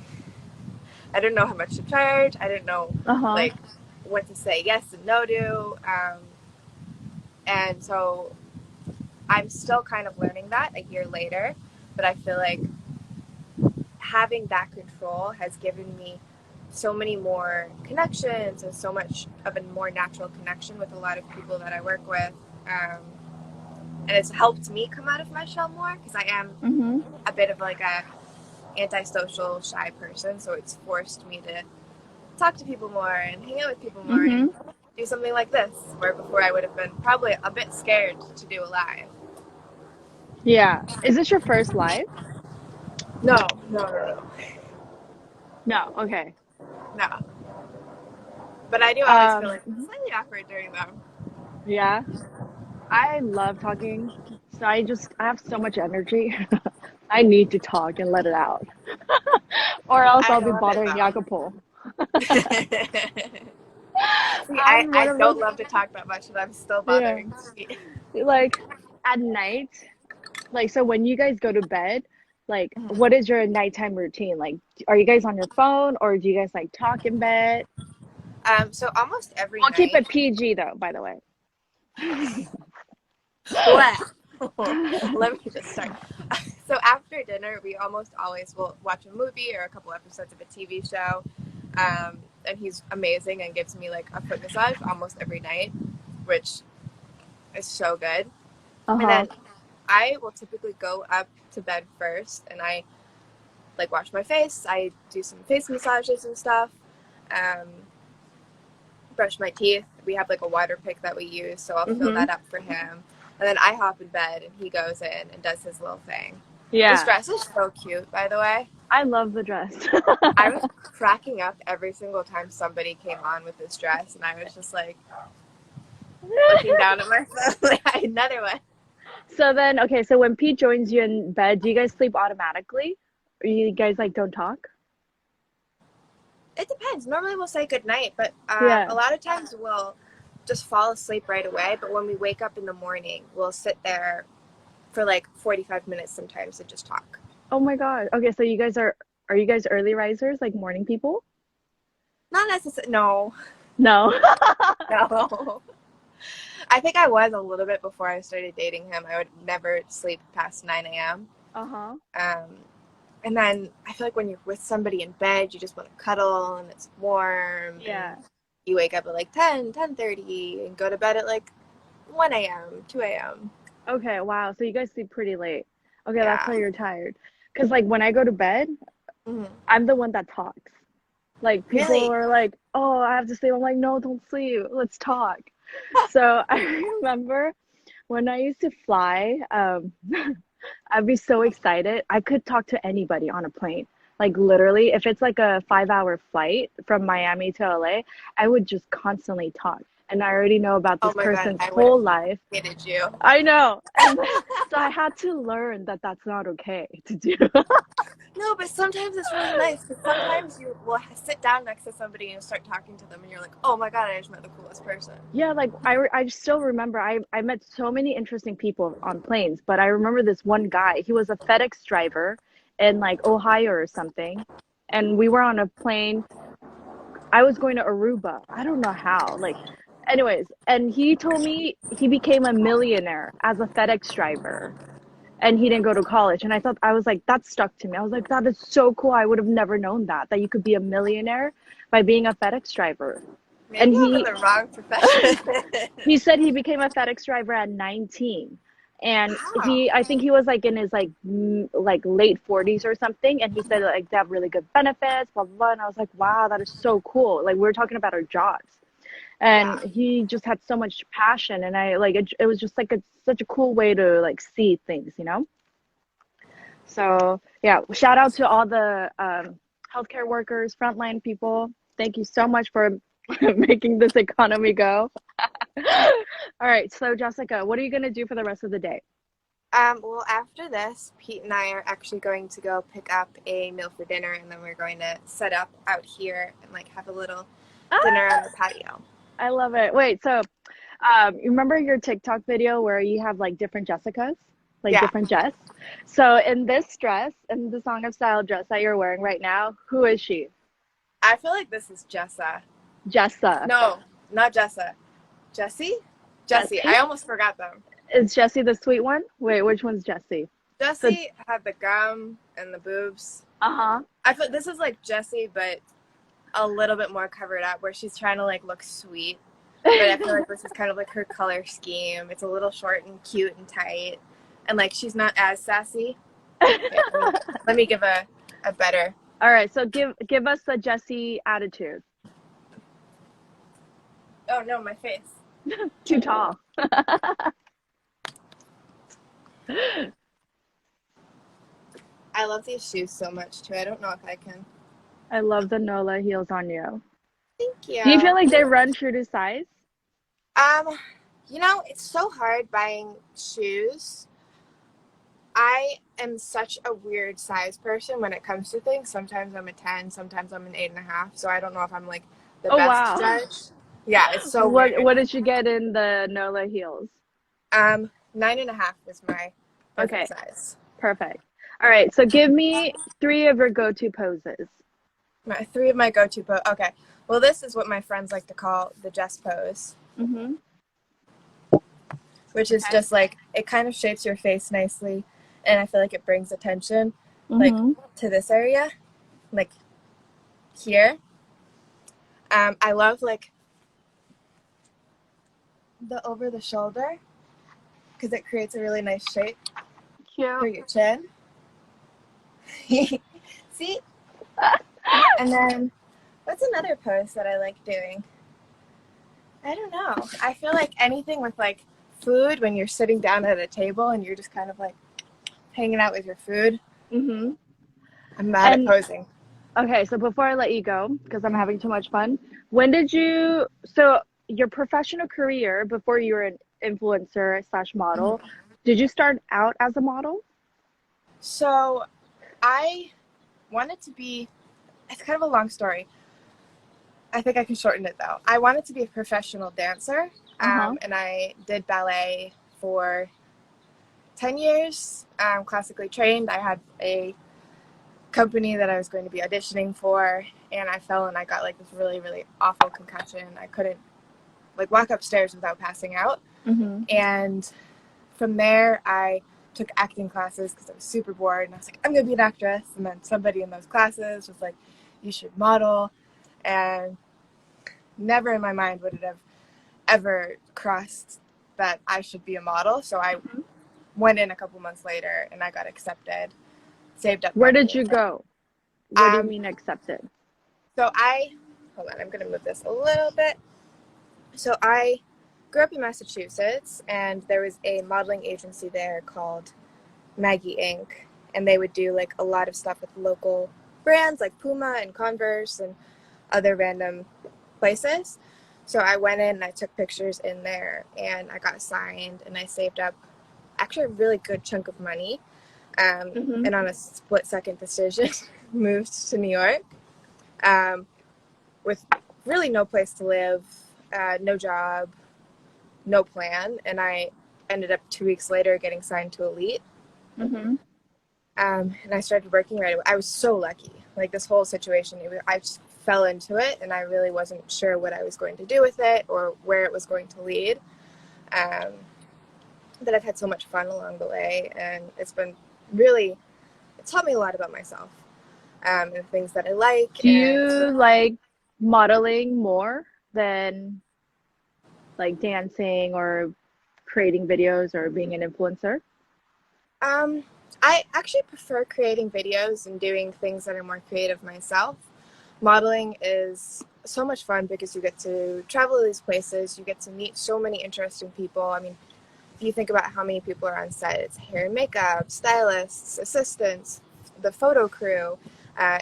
I didn't know how much to charge. I didn't know Uh-huh. like what to say yes and no to. And so I'm still kind of learning that a year later, but I feel like having that control has given me so many more connections and so much of a more natural connection with a lot of people that I work with. Um, and it's helped me come out of my shell more because I am Mm-hmm. a bit of like a antisocial, shy person. So it's forced me to talk to people more and hang out with people more Mm-hmm. and do something like this, where before I would have been probably a bit scared to do a live. Yeah. Is this your first live? No, no, no, No. Okay. no, no. But I do always feel like Mhm. slightly awkward during them. Yeah. I love talking. So I have so much energy. I need to talk and let it out. Or else I I'll be love it bothering though. Jacopo. See, I'm one I of those, don't love to talk that much, and I'm still yeah. bothering. Like at night, like so when you guys go to bed, like what is your nighttime routine? Like are you guys on your phone or do you guys like talk in bed? So almost every We'll keep night. it PG though, by the way. What? Let me just start. So after dinner, we almost always will watch a movie or a couple episodes of a TV show. And he's amazing and gives me like a foot massage almost every night, which is so good. And Uh-huh. then I will typically go up to bed first and I like wash my face. I do some face massages and stuff. Um, brush my teeth. We have like a water pick that we use, so I'll fill Mm-hmm. that up for him. And then I hop in bed and he goes in and does his little thing. This Yeah. dress is so cute, by the way. I love the dress. I was cracking up every single time somebody came on with this dress, and I was just like looking down at myself. Like, another one. So then, okay, so when Pete joins you in bed, do you guys sleep automatically? Or you guys like don't talk? It depends. Normally we'll say goodnight, but Yeah. a lot of times we'll just fall asleep right away. But when we wake up in the morning, we'll sit there for like 45 minutes sometimes and just talk. Oh my God. Okay, so are you guys early risers, like morning people? Not necessarily. No, No. no. I think I was a little bit before I started dating him. I would never sleep past 9 a.m. Uh-huh. Um, and then I feel like when you're with somebody in bed, you just want to cuddle and it's warm. And Yeah. you wake up at like 10:30 and go to bed at like 1 a.m., 2 a.m. Okay, wow. So you guys sleep pretty late. Okay, that's Yeah. why you're tired. Because like when I go to bed, Mm-hmm. I'm the one that talks. Like people Really? are like, "Oh, I have to sleep." I'm like, "No, don't sleep. Let's talk." So I remember when I used to fly, I'd be so excited. I could talk to anybody on a plane. Like literally, if it's like a 5 hour flight from Miami to LA, I would just constantly talk. And I already know about Oh this my God, person's I would have whole life. hated you. I know. And so I had to learn that that's not okay to do. No, but sometimes it's really nice because sometimes you will sit down next to somebody and start talking to them and you're like, oh my God, I just met the coolest person. Yeah, like I still remember I met so many interesting people on planes, but I remember this one guy. He was a FedEx driver in like Ohio or something. And we were on a plane. I was going to Aruba. I don't know how. Like, anyways, and he told me he became a millionaire as a FedEx driver and he didn't go to college. And I was like, that stuck to me. I was like, that is so cool. I would have never known that you could be a millionaire by being a FedEx driver. And Maybe I'm in the wrong profession. he said he became a FedEx driver at 19. And Wow. I think he was like in his like late 40s or something. And he said like they have really good benefits, blah, blah, blah. And I was like, wow, that is so cool. Like we were talking about our jobs. And Yeah. he just had so much passion. And I like, it was just like such a cool way to like see things, you know? So yeah, shout out to all the healthcare workers, frontline people. Thank you so much for making this economy go. All right, so Jessica, what are you gonna do for the rest of the day? Well, after this, Pete and I are actually going to go pick up a meal for dinner, and then we're going to set up out here and like have a little dinner on the patio. I love it. Wait, so you remember your TikTok video where you have like different Jessicas, like Yeah. different Jess? So in this dress, in the Song of Style dress that you're wearing right now, who is she? I feel like this is Jessa. Jessa. No, not Jessa. Jessie? Jessie. Jessie? I almost forgot them. Is Jessie the sweet one? Wait, which one's Jessie? Jessie had the gum and the boobs. Uh-huh. I feel this is like Jessie, but a little bit more covered up, where she's trying to like look sweet. But I feel like this is kind of like her color scheme. It's a little short and cute and tight, and like she's not as sassy. Okay, let me give a better. All right, so give us the Jessie attitude. Oh no, my face. Too tall. I love these shoes so much too. I don't know if I can. I love the Nola heels on you. Thank you. Do you feel like they run true to size? You know, it's so hard buying shoes. I am such a weird size person when it comes to things. Sometimes I'm a 10, sometimes I'm an 8.5. So I don't know if I'm like the best judge. Yeah, it's so weird. What did you get in the Nola heels? 9.5 is my perfect size. Perfect. All right, so give me 3 of your go-to poses. 3 of my go-to pose. Okay. Well, this is what my friends like to call the Jess pose. Mm-hmm. Which is just like, it kind of shapes your face nicely, and I feel like it brings attention like to this area, like here. I love like the over the shoulder because it creates a really nice shape for your chin. See? And then what's another pose that I like doing? I don't know. I feel like anything with like food, when you're sitting down at a table and you're just kind of like hanging out with your food. Mm-hmm. I'm mad at posing. Okay, so before I let you go, because I'm having too much fun, so your professional career before you were an influencer / model, did you start out as a model? So I wanted to be, it's kind of a long story. I think I can shorten it though. I wanted to be a professional dancer, and I did ballet for 10 years, classically trained. I had a company that I was going to be auditioning for, and I fell and I got like this really, really awful concussion. I couldn't like walk upstairs without passing out. And from there, I took acting classes because I was super bored, and I was like, I'm going to be an actress. And then somebody in those classes was like, you should model. And never in my mind would it have ever crossed that I should be a model. So I went in a couple months later and I got accepted, saved up. Where did you go? What do you mean accepted? So hold on, I'm going to move this a little bit. So I grew up in Massachusetts, and there was a modeling agency there called Maggie Inc. And they would do like a lot of stuff with local brands like Puma and Converse and other random places. So I went in and I took pictures in there, and I got signed, and I saved up actually a really good chunk of money, and on a split-second decision moved to New York with really no place to live, no job, no plan, and I ended up 2 weeks later getting signed to Elite. And I started working right away. I was so lucky. Like this whole situation, I just fell into it, and I really wasn't sure what I was going to do with it or where it was going to lead. But I've had so much fun along the way, and it's taught me a lot about myself, and the things that I like. Do you like modeling more than like dancing or creating videos or being an influencer? I actually prefer creating videos and doing things that are more creative myself. Modeling is so much fun because you get to travel to these places, you get to meet so many interesting people. I mean, if you think about how many people are on set, it's hair and makeup, stylists, assistants, the photo crew,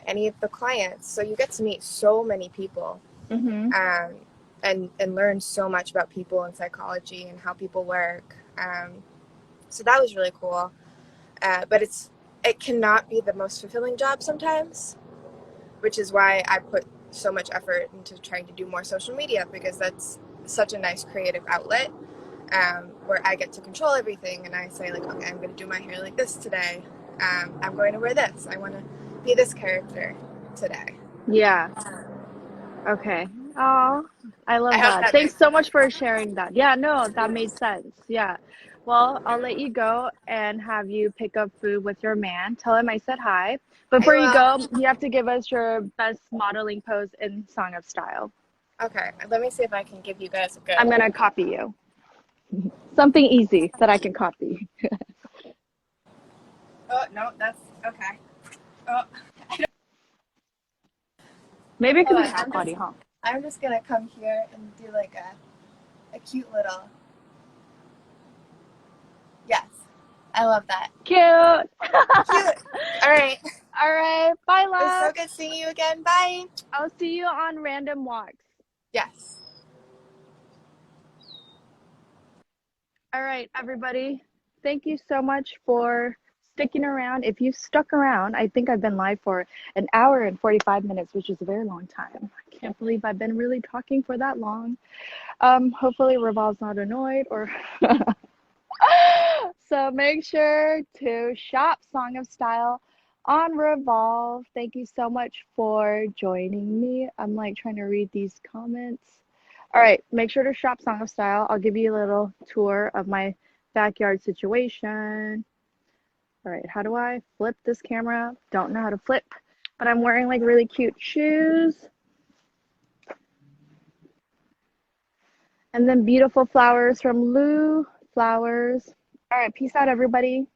any of the clients. So you get to meet so many people, Mm-hmm. and learn so much about people and psychology and how people work. So that was really cool. But it cannot be the most fulfilling job sometimes, which is why I put so much effort into trying to do more social media, because that's such a nice creative outlet, where I get to control everything, and I say like, okay, I'm going to do my hair like this today. I'm going to wear this. I want to be this character today. Yeah. Okay. Oh, I I love hope that. that Thanks makes so sense. much for sharing that. Yeah, no, that made sense. Yeah. Well, I'll let you go and have you pick up food with your man. Tell him I said hi. I Before you go, will. you have to give us your best modeling pose in Song of Style. Okay, let me see if I can give you guys a I'm good. gonna copy you. Something easy that I can copy. Oh no, that's okay. Oh, Maybe it could hold be on. half body, huh? I'm just gonna come here and do like a cute little. Yes, I love that. Cute. Cute. All right. All right. Bye, It was so love. good seeing you again. Bye. I'll see you on random walks. Yes. All right, everybody. Thank you so much for sticking around. If you stuck around, I think I've been live for an hour and 45 minutes, which is a very long time. I can't believe I've been really talking for that long. Hopefully Revolve's not annoyed or so make sure to shop Song of Style on Revolve. Thank you so much for joining me. I'm like trying to read these comments. All right, make sure to shop Song of Style. I'll give you a little tour of my backyard situation. All right, how do I flip this camera? Don't know how to flip, but I'm wearing like really cute shoes. And then beautiful flowers from Lou Flowers. All right, peace out, everybody.